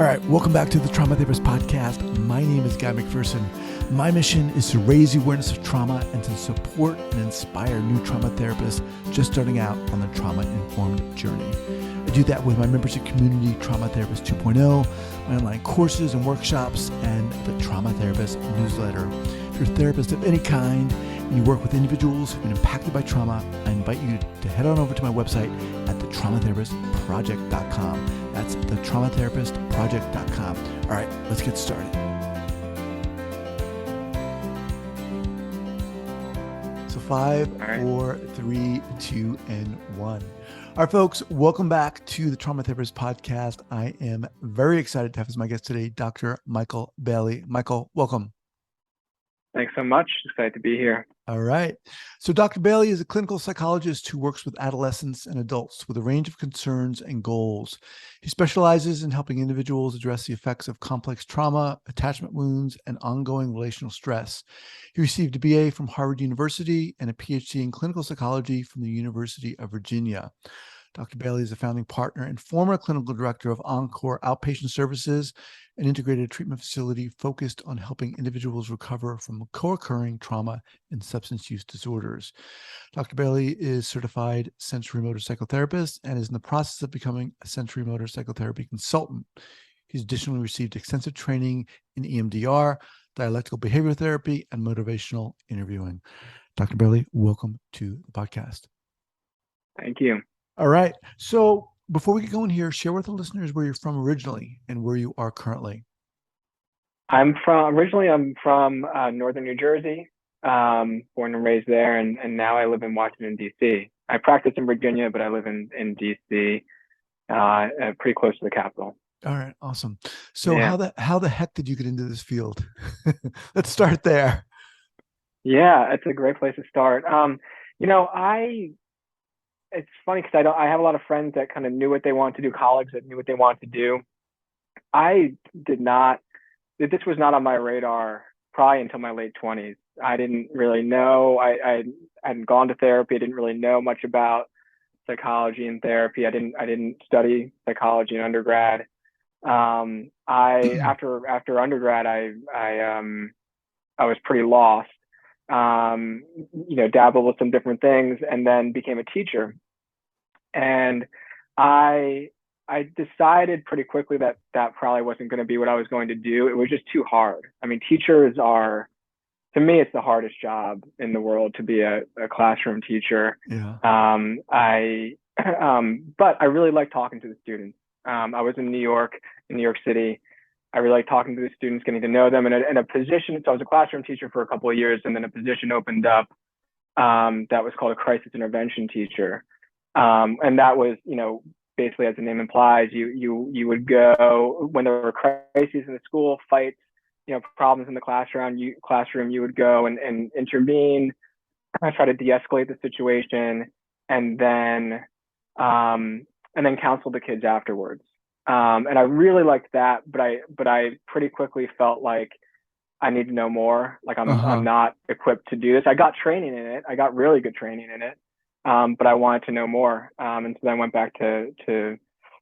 All right, welcome back to the Trauma Therapist Podcast. My name is Guy McPherson. My mission is to raise the awareness of trauma and to support and inspire new trauma therapists just starting out on their trauma-informed journey. I do that with my membership community, Trauma Therapist 2.0, my online courses and workshops, and the Trauma Therapist newsletter. If you're a therapist of any kind and you work with individuals who've been impacted by trauma, I invite you to head on over to my website at thetraumatherapistproject.com. That's thetraumatherapistproject.com. All right, let's get started. So 5, 4, 3, 2, and 1. All right, folks, welcome back to the Trauma Therapist Podcast. I am very excited to have as my guest today, Dr. Michael Baly. Michael, welcome. Thanks so much. Excited to be here. All right. So Dr. Baly is a clinical psychologist who works with adolescents and adults with a range of concerns and goals. He specializes in helping individuals address the effects of complex trauma, attachment wounds, and ongoing relational stress. He received a BA from Harvard University and a PhD in clinical psychology from the University of Virginia. Dr. Baly is a founding partner and former clinical director of Encore Outpatient Services, an integrated treatment facility focused on helping individuals recover from co-occurring trauma and substance use disorders. Dr. Baly is certified sensorimotor psychotherapist and is in the process of becoming a sensorimotor psychotherapy consultant. He's additionally received extensive training in EMDR, dialectical behavioral therapy, and motivational interviewing. Dr. Baly, welcome to the podcast. Thank you. All right. So before we get going here, share with the listeners where you're from originally and where you are currently. I'm from Northern New Jersey, born and raised there, and now I live in Washington, D.C. I practice in Virginia, but I live in D.C., pretty close to the capital. All right. Awesome. So how the heck did you get into this field? Let's start there. Yeah, it's a great place to start. It's funny because I have a lot of friends that kind of knew what they wanted to do, colleagues that knew what they wanted to do. I did not. This was not on my radar probably until my late 20s. I didn't really know. I hadn't gone to therapy. I didn't really know much about psychology and therapy. I didn't study psychology in undergrad. After undergrad, I was pretty lost. Dabbled with some different things and then became a teacher. And I decided pretty quickly that probably wasn't going to be what I was going to do. It was just too hard. I mean, teachers are, to me, it's the hardest job in the world to be a classroom teacher. Yeah. But I really like talking to the students. I was in New York City. I really like talking to the students, getting to know them in a position. So I was a classroom teacher for a couple of years, and then a position opened up that was called a crisis intervention teacher. And that was, basically as the name implies, you would go when there were crises in the school, fights, problems in the classroom, you would go and intervene, try to de-escalate the situation, and then counsel the kids afterwards. And I really liked that, but I pretty quickly felt like I need to know more. Like I'm not equipped to do this. I got training in it. I got really good training in it. But I wanted to know more. And so then I went back I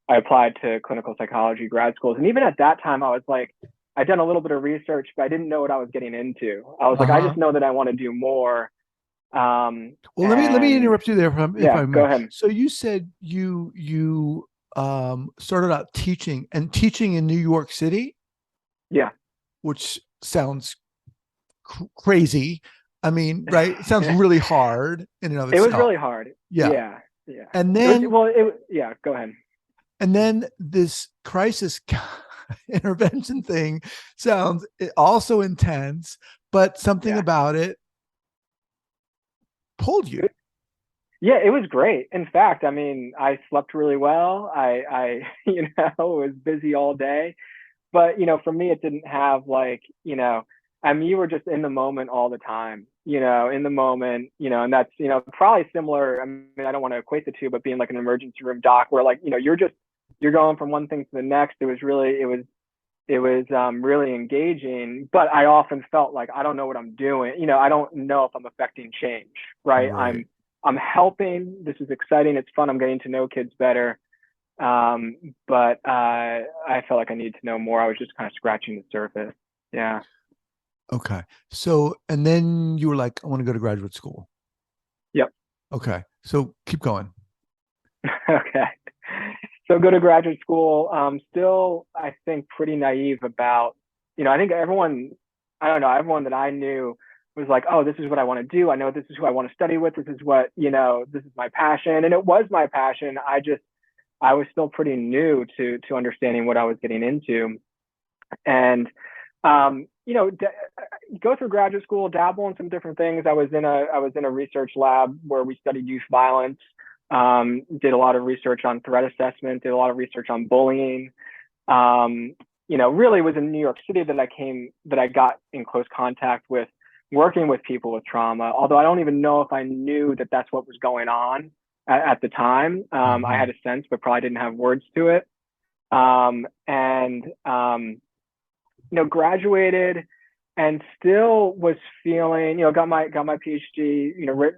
applied to clinical psychology grad schools. And even at that time, I was like, I'd done a little bit of research, but I didn't know what I was getting into. I was like, I just know that I want to do more. Well, let me interrupt you there if I may. Go ahead. So you said you started out teaching in New York City. Yeah. Which sounds crazy. I mean, right? It sounds really hard in and of itself. It was really hard. Yeah. And then, go ahead. And then this crisis intervention thing sounds also intense, but something about it pulled you. Yeah, it was great. In fact, I mean, I slept really well. I was busy all day, but, for me, it didn't have you were just in the moment all the time, in the moment, and that's, probably similar. I mean, I don't want to equate the two, but being like an emergency room doc where you're going from one thing to the next. It was really engaging, but I often felt like I don't know what I'm doing. I don't know if I'm affecting change, right? I'm helping. This is exciting. It's fun. I'm getting to know kids better. But I felt like I needed to know more. I was just kind of scratching the surface. Yeah. Okay. So, and then you were like, I want to go to graduate school. Yep. Okay. So keep going. Okay. So go to graduate school. Still, I think pretty naive about, I think everyone, I don't know, everyone that I knew was like, oh, this is what I want to do. I know this is who I want to study with. This is what, this is my passion. And it was my passion. I was still pretty new to understanding what I was getting into. And, go through graduate school, dabble in some different things. I was in a research lab where we studied youth violence. Did a lot of research on threat assessment, did a lot of research on bullying. Really was in New York City that I got in close contact with working with people with trauma, although I don't even know if I knew that that's what was going on at the time. I had a sense, but probably didn't have words to it. Graduated and still was feeling, got my PhD,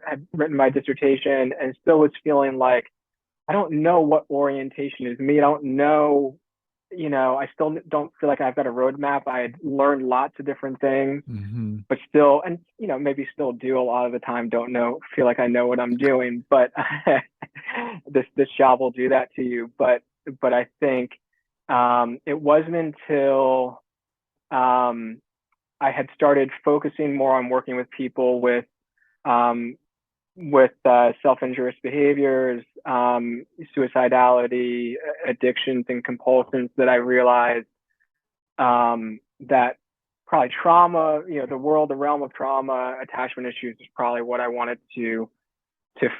had written my dissertation and still was feeling like, I don't know what orientation is me. I don't know, I still don't feel like I've got a roadmap. I had learned lots of different things, but still, and, maybe still do a lot of the time, feel like I know what I'm doing, but this job will do that to you. But I think it wasn't until I had started focusing more on working with people with self-injurious behaviors, suicidality, addictions, and compulsions that I realized that probably trauma, the realm of trauma, attachment issues is probably what I wanted to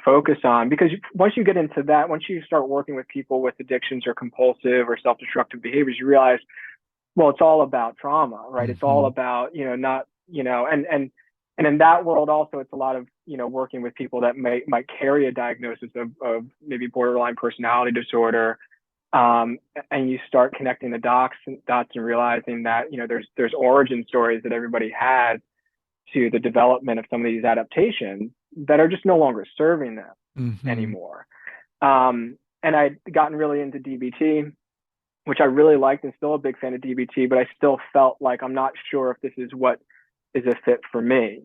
focus on. Because once you get into that, once you start working with people with addictions or compulsive or self-destructive behaviors, you realize, well, it's all about trauma, right? It's all about, not, and in that world also, it's a lot of, working with people that might carry a diagnosis of maybe borderline personality disorder. And you start connecting the dots and realizing that, there's origin stories that everybody has to the development of some of these adaptations that are just no longer serving them anymore. And I'd gotten really into DBT, which I really liked and still a big fan of DBT, but I still felt like I'm not sure if this is what is a fit for me.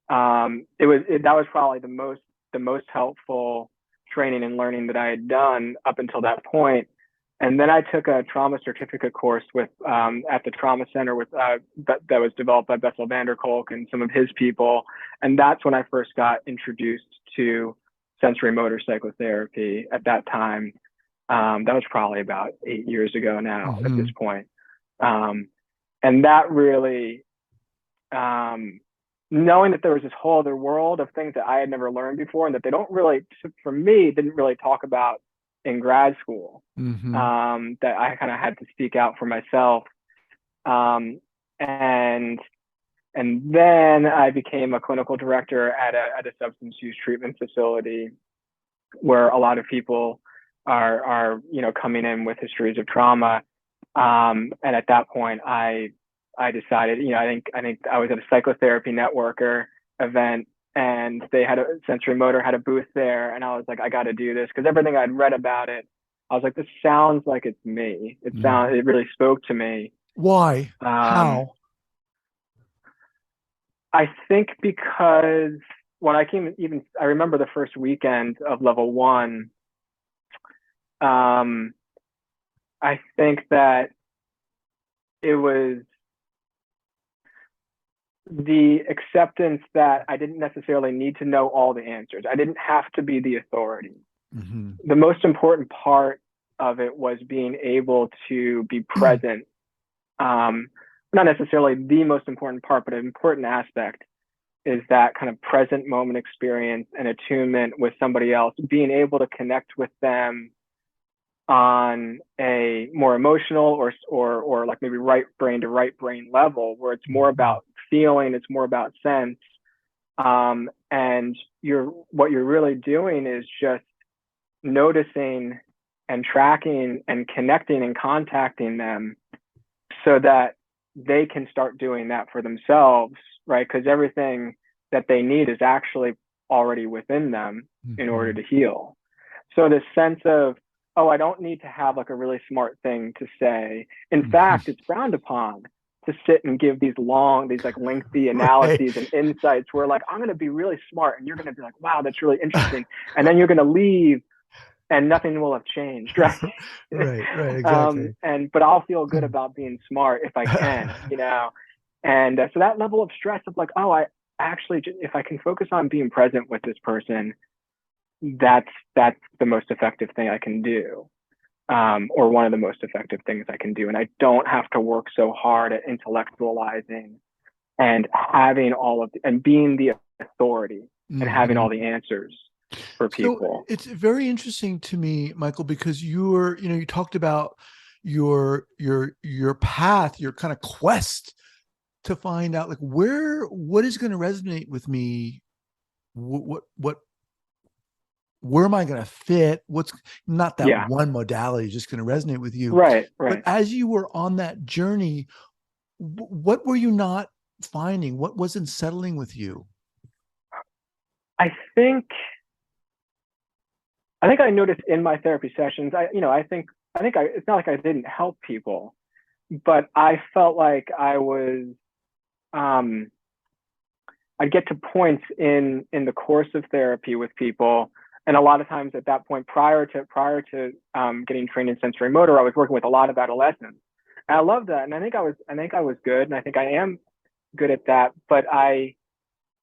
That was probably the most helpful training and learning that I had done up until that point. And then I took a trauma certificate course at the trauma center that was developed by Bessel van der Kolk and some of his people. And that's when I first got introduced to sensorimotor psychotherapy at that time. That was probably about 8 years ago now at this point. And that really, knowing that there was this whole other world of things that I had never learned before and that they didn't really talk about in grad school, that I kind of had to speak out for myself. And then I became a clinical director at a substance use treatment facility where a lot of people are coming in with histories of trauma. And at that point, I decided, I think I was at a psychotherapy networker event and they had Sensorimotor had a booth there. And I was like, I got to do this because everything I'd read about it, I was like, this sounds like it's me. It really spoke to me. Why? How? I think because when I I remember the first weekend of level 1, I think that it was the acceptance that I didn't necessarily need to know all the answers. I didn't have to be the authority. The most important part of it was being able to be present. Not necessarily the most important part, but an important aspect is that kind of present moment experience and attunement with somebody else, being able to connect with them on a more emotional or like maybe right brain to right brain level, where it's more about feeling, it's more about sense. And what you're really doing is just noticing and tracking and connecting and contacting them so that they can start doing that for themselves, right? Because everything that they need is actually already within them in order to heal. So this sense of oh, I don't need to have like a really smart thing to say. In fact, it's frowned upon to sit and give these like lengthy analyses and insights where like, I'm going to be really smart and you're going to be like, wow, that's really interesting. And then you're going to leave and nothing will have changed, right? Right, exactly. But I'll feel good about being smart if I can, And so that level of stress of like, oh, I actually, if I can focus on being present with this person, that's the most effective thing I can do, or one of the most effective things I can do. And I don't have to work so hard at intellectualizing and having and being the authority and having all the answers for people. So it's very interesting to me, Michael, because you talked about your path, your kind of quest to find out like what is going to resonate with me, where am I going to fit? What's not that one modality is just going to resonate with you. Right. But as you were on that journey, what were you not finding? What wasn't settling with you? I think I noticed in my therapy sessions, I think it's not like I didn't help people, but I felt like I was, I'd get to points in the course of therapy with people. And a lot of times at that point, prior to getting trained in sensorimotor, I was working with a lot of adolescents. And I love that. And I think I was good. And I think I am good at that. But I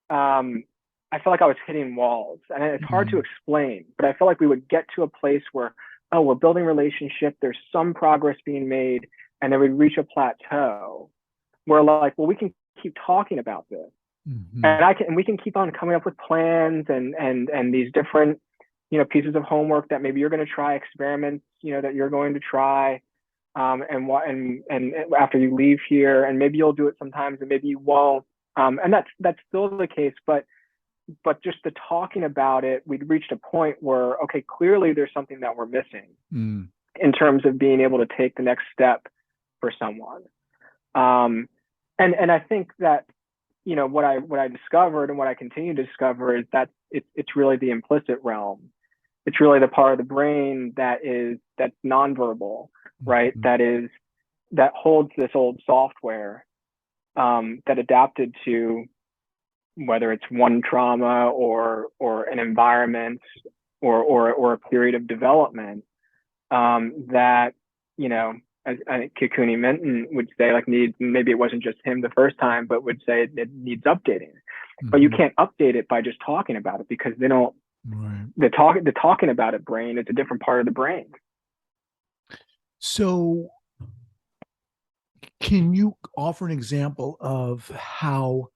felt like I was hitting walls, and it's hard to explain, but I felt like we would get to a place where, oh, we're building relationship, there's some progress being made, and then we'd reach a plateau where like, well, we can keep talking about this. And we can keep on coming up with plans and these different, pieces of homework that maybe you're going to try, experiments, that you're going to try. And after you leave here, and maybe you'll do it sometimes and maybe you won't. And that's still the case, but just the talking about it, we'd reached a point where, okay, clearly there's something that we're missing in terms of being able to take the next step for someone. And I think that, what I discovered and what I continue to discover is that it's really the implicit realm. It's really the part of the brain that's nonverbal, right? That holds this old software that adapted to, whether it's one trauma or an environment or a period of development, that, as I think Kikuni Minton would say, like maybe it wasn't just him the first time, but would say it needs updating. But you can't update it by just talking about it, because they don't. Right. The talking about it brain, it's a different part of the brain. So can you offer an example of how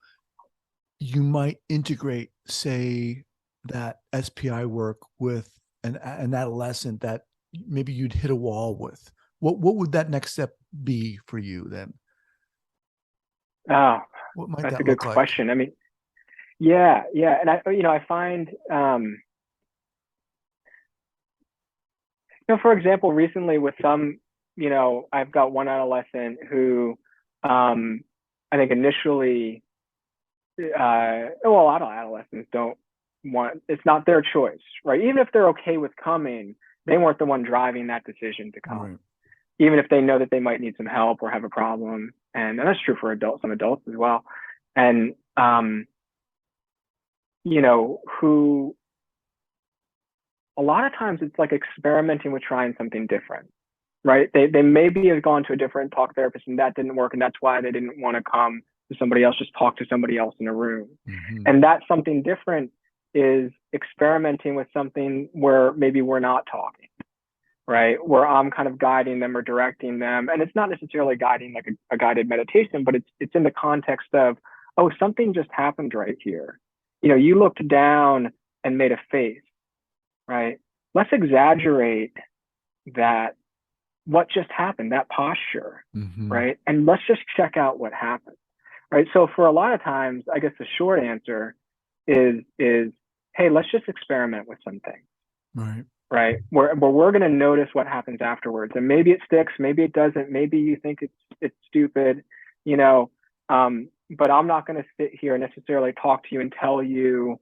you might integrate, say, that SPI work with an adolescent that maybe you'd hit a wall with? What would that next step be for you then? Oh, what might that's that a good question. Like? I mean, yeah. And I find, for example, recently with some, I've got one adolescent who, I think initially, a lot of adolescents don't want, it's not their choice, right? Even if they're okay with coming, they weren't the one driving that decision to come. Right. Even if they know that they might need some help or have a problem. And that's true for some adults as well. And, who a lot of times it's like experimenting with trying something different, right? They maybe have gone to a different talk therapist and that didn't work. And that's why they didn't want to come to somebody else, just talk to somebody else in a room. And that something different is experimenting with something where maybe we're not talking, right? Where I'm kind of guiding them or directing them. And it's not necessarily guiding like a guided meditation, but it's in the context of, oh, something just happened right here. You looked down and made a face, right? Let's exaggerate that, what just happened, that posture, right? And let's just check out what happened, right? So for a lot of times, I guess the short answer is, hey, let's just experiment with something, right? Where we're going to notice what happens afterwards. And maybe it sticks, maybe it doesn't, maybe you think it's stupid, but I'm not going to sit here and necessarily talk to you and tell you,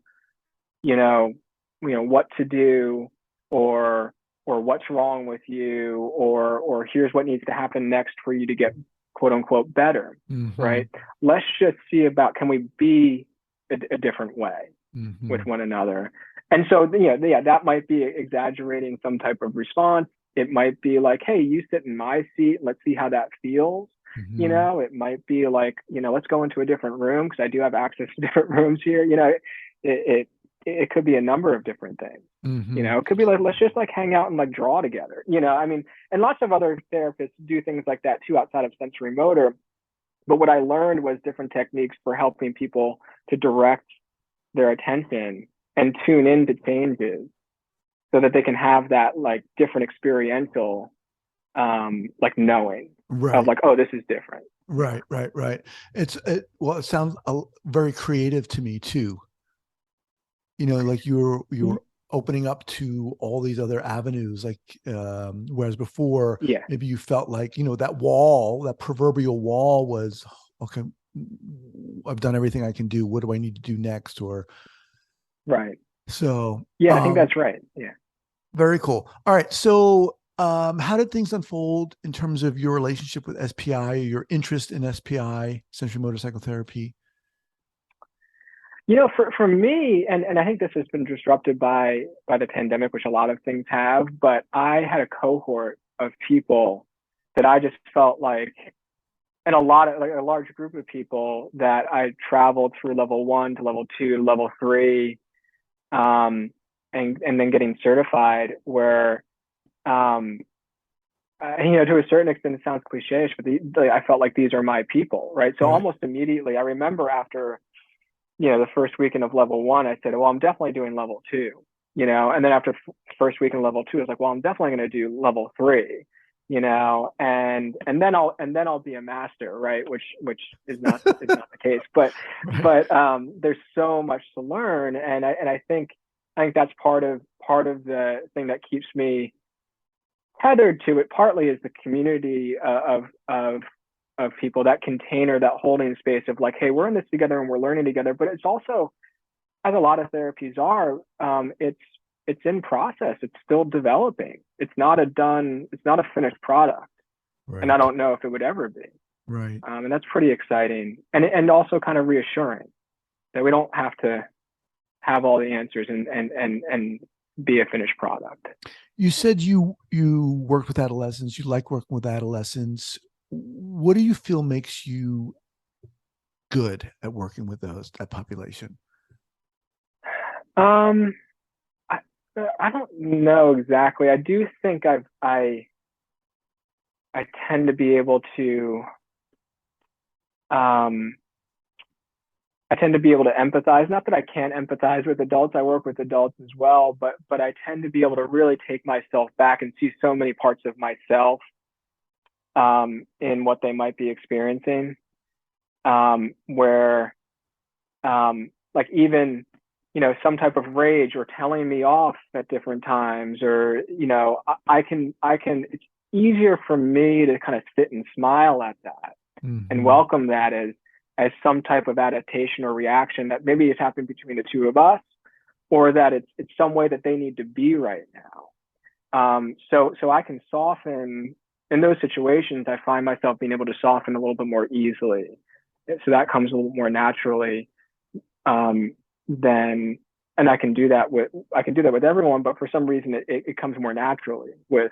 what to do or what's wrong with you, or here's what needs to happen next for you to get quote unquote better, right? Let's just see about, can we be a different way with one another? And so, that might be exaggerating some type of response. It might be like, hey, you sit in my seat. Let's see how that feels. It might be like, let's go into a different room because I do have access to different rooms here. It could be a number of different things. It could be like, let's just like hang out and like draw together. And lots of other therapists do things like that too outside of sensorimotor. But what I learned was different techniques for helping people to direct their attention and tune into changes so that they can have that like different experiential like knowing of like, oh, this is different. Right. It sounds very creative to me too. Like you were opening up to all these other avenues, like whereas before, maybe you felt like, that proverbial wall was, okay, I've done everything I can do. What do I need to do next? Or right. So I think that's right. Yeah. Very cool. All right. So how did things unfold in terms of your relationship with SPI, your interest in SPI, sensorimotor psychotherapy? For me, and I think this has been disrupted by the pandemic, which a lot of things have, but I had a cohort of people that I just felt like, and a large group of people that I traveled through level 1 to level 2 to level 3, and then getting certified, where to a certain extent it sounds cliche, but I felt like these are my people, right? So almost immediately, I remember after the first weekend of level 1, I said, well, I'm definitely doing level 2, and then after first weekend of level 2, I was like, well, I'm definitely going to do level 3, and then I'll be a master, right? Which is not the case, but there's so much to learn, and I think that's part of the thing that keeps me tethered to it. Partly is the community of people, that container, that holding space of like, hey, we're in this together and we're learning together. But it's also, as a lot of therapies are, it's in process. It's still developing. It's not a finished product. Right. And I don't know if it would ever be. Right. And that's pretty exciting, and also kind of reassuring that we don't have to have all the answers and be a finished product. You said you worked with adolescents. You like working with adolescents. What do you feel makes you good at working with that population? I don't know exactly. I do think I tend to be able to empathize. Not that I can't empathize with adults. I work with adults as well, but I tend to be able to really take myself back and see so many parts of myself in what they might be experiencing, where like even some type of rage or telling me off at different times, or I can it's easier for me to kind of sit and smile at that and welcome that as some type of adaptation or reaction that maybe is happening between the two of us, or that it's some way that they need to be right now. So I can soften in those situations. I find myself being able to soften a little bit more easily. So that comes a little more naturally than, and I can do that with everyone, but for some reason it comes more naturally with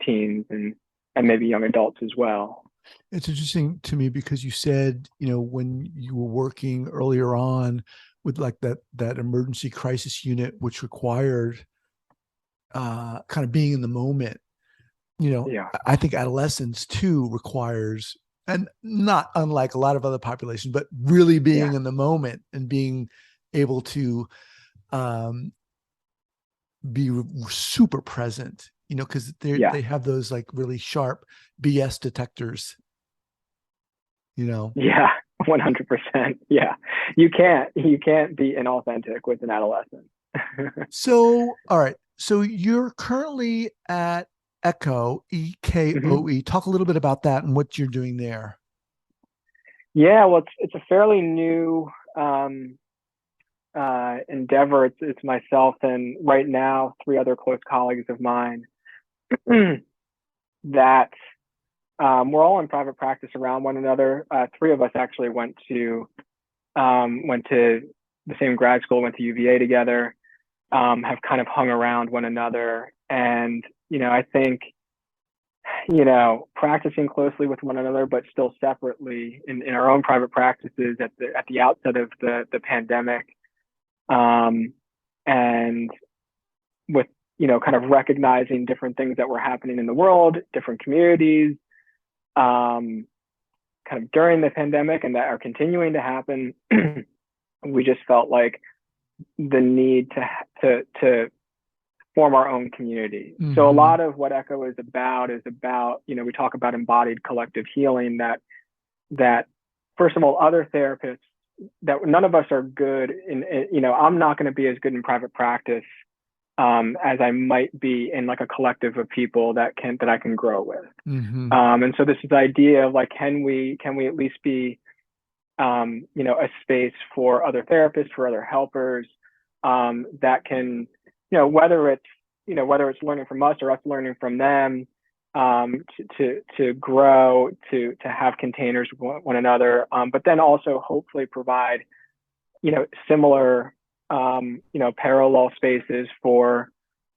teens and maybe young adults as well. It's interesting to me because you said, when you were working earlier on with like that emergency crisis unit, which required kind of being in the moment, I think adolescence too requires, and not unlike a lot of other populations, but really being in the moment and being able to be super present, because they have those like really sharp BS detectors. Yeah, 100%. Yeah, you can't be inauthentic with an adolescent. So, all right. So you're currently at Ekoe, Ekoe. Talk a little bit about that and what you're doing there. Yeah, well, it's a fairly new endeavor. It's myself and right now 3 other close colleagues of mine. that we're all in private practice around one another. Three of us actually went to the same grad school, went to UVA together, have kind of hung around one another. And, I think, practicing closely with one another, but still separately in our own private practices at the outset of the pandemic. And with, kind of recognizing different things that were happening in the world, different communities, kind of during the pandemic and that are continuing to happen, we just felt like the need to form our own community. Mm-hmm. So a lot of what Ekoe is about, we talk about embodied collective healing, that first of all, other therapists, that none of us are good in, I'm not going to be as good in private practice as I might be in like a collective of people that I can grow with. Mm-hmm. And so this is the idea of like, can we at least be, a space for other therapists, for other helpers, that can, whether it's learning from us or us learning from them, to grow, to have containers with one another, but then also hopefully provide, similar, parallel spaces for,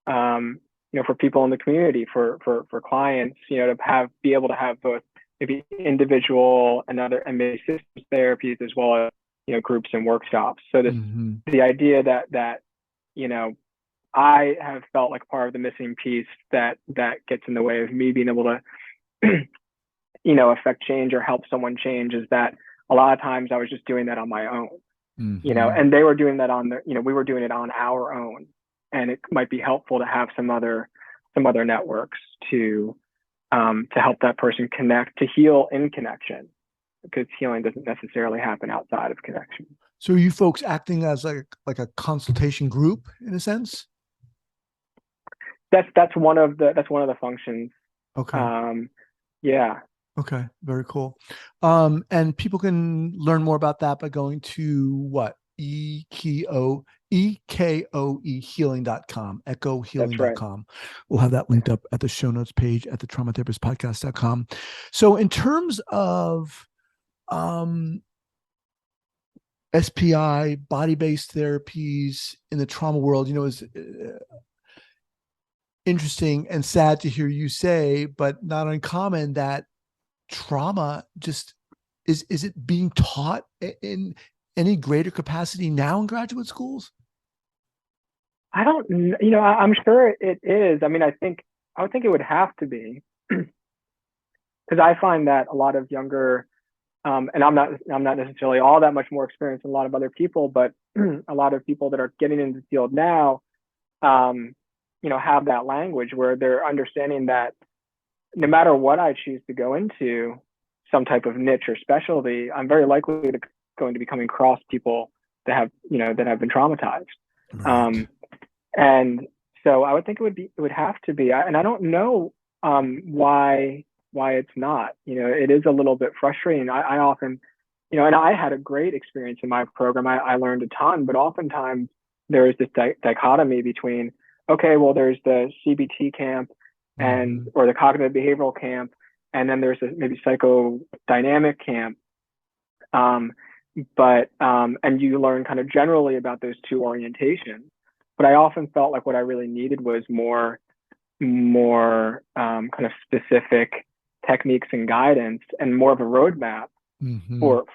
for people in the community, for clients, to be able to have both maybe individual and maybe systems therapies as well as, groups and workshops. So the idea that, I have felt like part of the missing piece that gets in the way of me being able to, affect change or help someone change is that a lot of times I was just doing that on my own, and they were doing that we were doing it on our own. And it might be helpful to have some other networks to help that person connect, to heal in connection, because healing doesn't necessarily happen outside of connection. So are you folks acting as like a consultation group in a sense? That's one of the functions. Okay. Yeah. Okay. Very cool. And people can learn more about that by going to what? Ekoe healing.com, ekohealing.com. Right. We'll have that linked up at the show notes page at the traumatherapistpodcast.com. So in terms of SPI, body-based therapies in the trauma world, is interesting and sad to hear you say, but not uncommon that trauma just is it being taught in any greater capacity now in graduate schools? I don't, I'm sure it is. I mean, I would think it would have to be, because I find that a lot of younger, and I'm not necessarily all that much more experienced than a lot of other people, but a lot of people that are getting into the field now, have that language where they're understanding that no matter what I choose to go into, some type of niche or specialty, I'm very likely going to be coming across people that have been traumatized. Right. And so I would think it would have to be, and I don't know why it's not. It is a little bit frustrating. I often, and I had a great experience in my program. I learned a ton, but oftentimes there is this dichotomy between, okay, well, there's the CBT camp and or the cognitive behavioral camp, and then there's maybe psychodynamic camp. But and you learn kind of generally about those two orientations. But I often felt like what I really needed was more kind of specific techniques and guidance, and more of a roadmap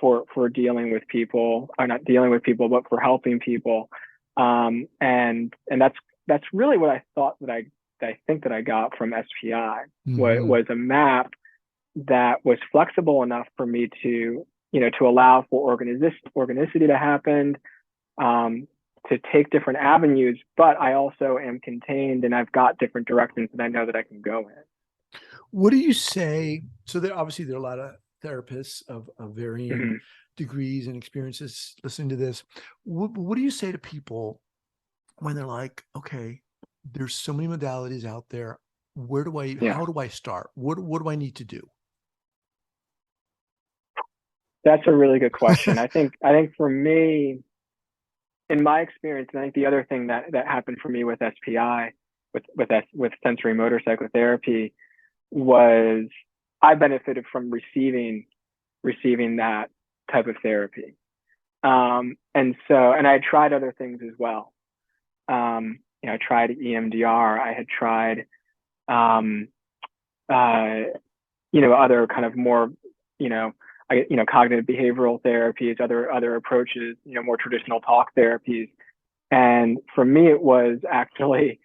for dealing with people, or not dealing with people, but for helping people. And that's really what I thought that I think that I got from SPI, was a map that was flexible enough for me to allow for organicity to happen, to take different avenues, but I also am contained and I've got different directions that I know that I can go in. What do you say? So there are a lot of therapists of varying degrees and experiences listening to this. What do you say to people when they're like, okay, there's so many modalities out there. How do I start? What do I need to do? That's a really good question. I think for me, in my experience, and I think the other thing that happened for me with SPI with sensorimotor psychotherapy was I benefited from receiving that type of therapy. And I tried other things as well. I tried EMDR. I had tried, other kind of more, cognitive behavioral therapies, other approaches, more traditional talk therapies. And for me, it was actually,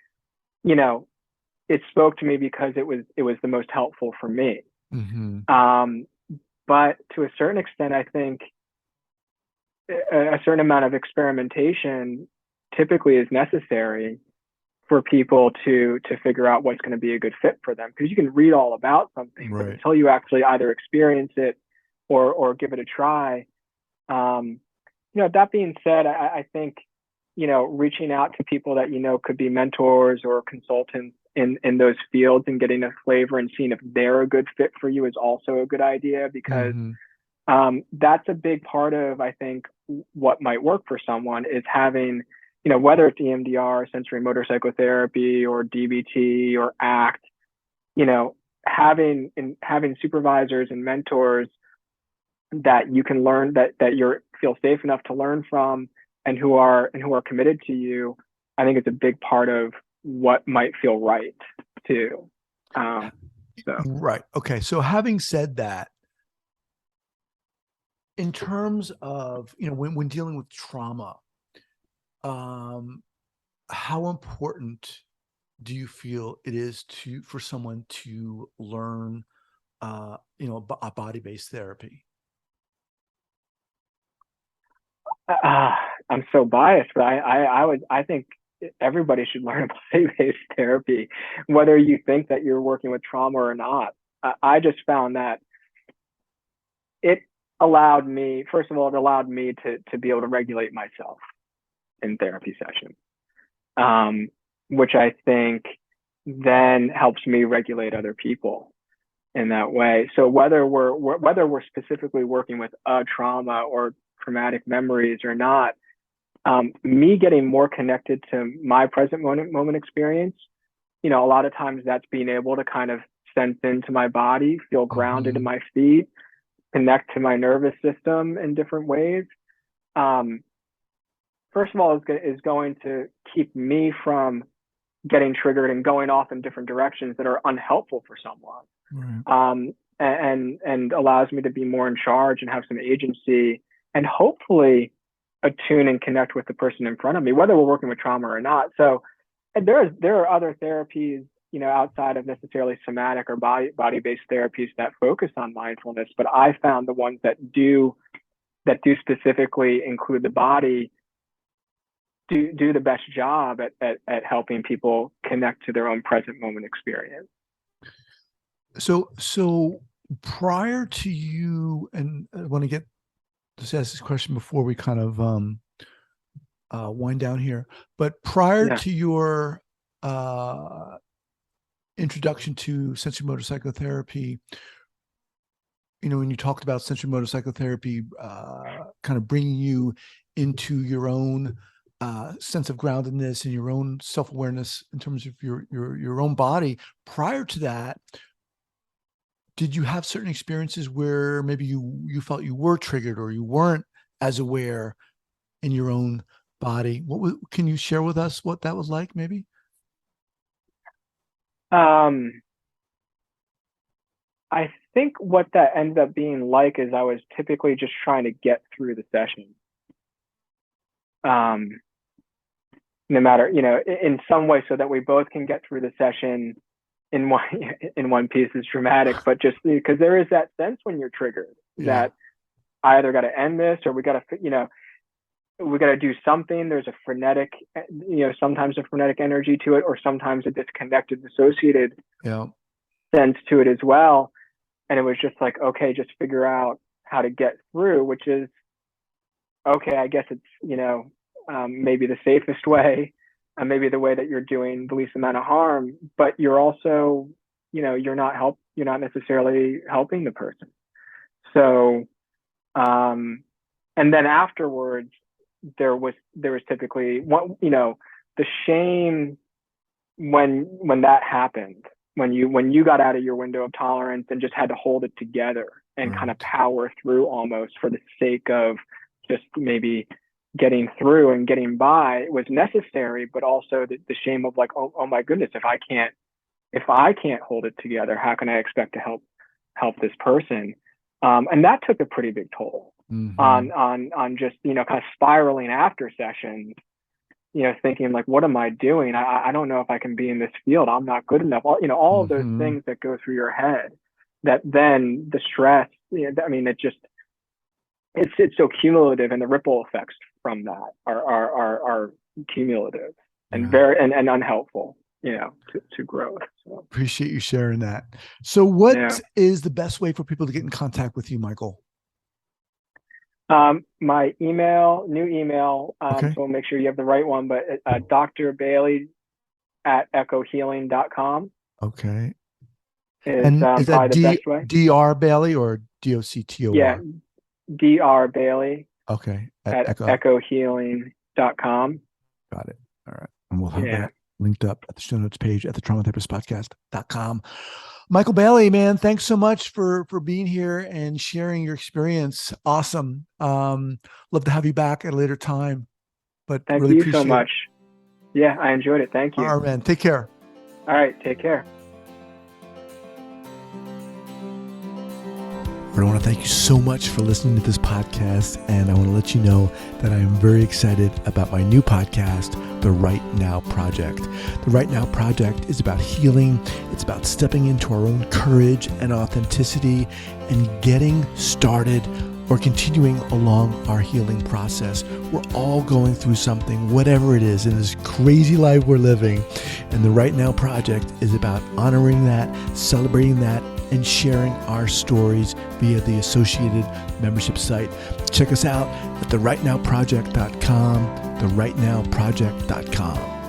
it spoke to me because it was the most helpful for me. Mm-hmm. But to a certain extent, I think a certain amount of experimentation typically is necessary for people to figure out what's going to be a good fit for them, because you can read all about something, Right. but until you actually either experience it or give it a try, that being said, I think reaching out to people that could be mentors or consultants in those fields and getting a flavor and seeing if they're a good fit for you is also a good idea, because that's a big part of, I think, what might work for someone is having, whether it's EMDR, sensorimotor psychotherapy, or DBT or ACT, having supervisors and mentors that you can learn, that you feel safe enough to learn from, and who are committed to you. I think it's a big part of what might feel right too. Right. Okay. So having said that, in terms of, when dealing with trauma, how important do you feel it is for someone to learn, a body-based therapy? I'm so biased, but I think everybody should learn body-based therapy, whether you think that you're working with trauma or not. I just found that it allowed me, first of all, to be able to regulate myself in therapy sessions, which I think then helps me regulate other people in that way. So whether we're specifically working with a trauma or traumatic memories or not, me getting more connected to my present moment experience, a lot of times that's being able to kind of sense into my body, feel grounded in my feet, connect to my nervous system in different ways. First of all, is going to keep me from getting triggered and going off in different directions that are unhelpful for someone. Right. And allows me to be more in charge and have some agency, and hopefully attune and connect with the person in front of me, whether we're working with trauma or not. So there are other therapies, outside of necessarily somatic or body-based therapies that focus on mindfulness, but I found the ones that do specifically include the body do the best job at helping people connect to their own present moment experience. So prior to you, and I want to ask this question before we kind of wind down here, but prior to your introduction to sensorimotor psychotherapy, when you talked about sensorimotor psychotherapy kind of bringing you into your own sense of groundedness and your own self-awareness in terms of your own body, prior to that, did you have certain experiences where maybe you felt you were triggered or you weren't as aware in your own body? Can you share with us what that was like, maybe? I think what that ended up being like is I was typically just trying to get through the session. No matter, in some way, so that we both can get through the session in one piece is dramatic, but just because there is that sense when you're triggered that I either got to end this or we got to do something. There's a frenetic, sometimes a frenetic energy to it, or sometimes a disconnected, dissociated sense to it as well. And it was just like, okay, just figure out how to get through, which is, okay, I guess it's, maybe the safest way, and maybe the way that you're doing the least amount of harm, but you're also, you're not necessarily helping the person. So, and then afterwards, there was typically one, the shame when that happened, when you got out of your window of tolerance and just had to hold it together and kind of power through almost for the sake of just maybe getting through and getting by, was necessary, but also the shame of like, oh my goodness, if I can't hold it together, how can I expect to help this person? And that took a pretty big toll on just, kind of spiraling after sessions, thinking like, what am I doing? I don't know if I can be in this field. I'm not good enough. All of those things that go through your head, that then the stress, it's so cumulative, and the ripple effects from that are cumulative and very and unhelpful, to growth. So. Appreciate you sharing that. So what is the best way for people to get in contact with you, Michael? My new email, so we'll make sure you have the right one, but drbaly at ekohealing.com. Okay. Is that the best way? drbaly or doctor? Yeah, drbaly. Okay. At ekohealing.com. Got it. All right. And we'll have that linked up at the show notes page at the traumatherapistpodcast.com. Michael Baly, man, thanks so much for being here and sharing your experience. Awesome. Love to have you back at a later time. But thank really you so much. Yeah, I enjoyed it. Thank you. All right, man. Take care. All right. Take care. I want to thank you so much for listening to this podcast, and I want to let you know that I am very excited about my new podcast, The Right Now Project. The Right Now Project is about healing. It's about stepping into our own courage and authenticity and getting started or continuing along our healing process. We're all going through something, whatever it is, in this crazy life we're living. And the Right Now Project is about honoring that, celebrating that, and sharing our stories via the associated membership site. Check us out at therightnowproject.com, therightnowproject.com.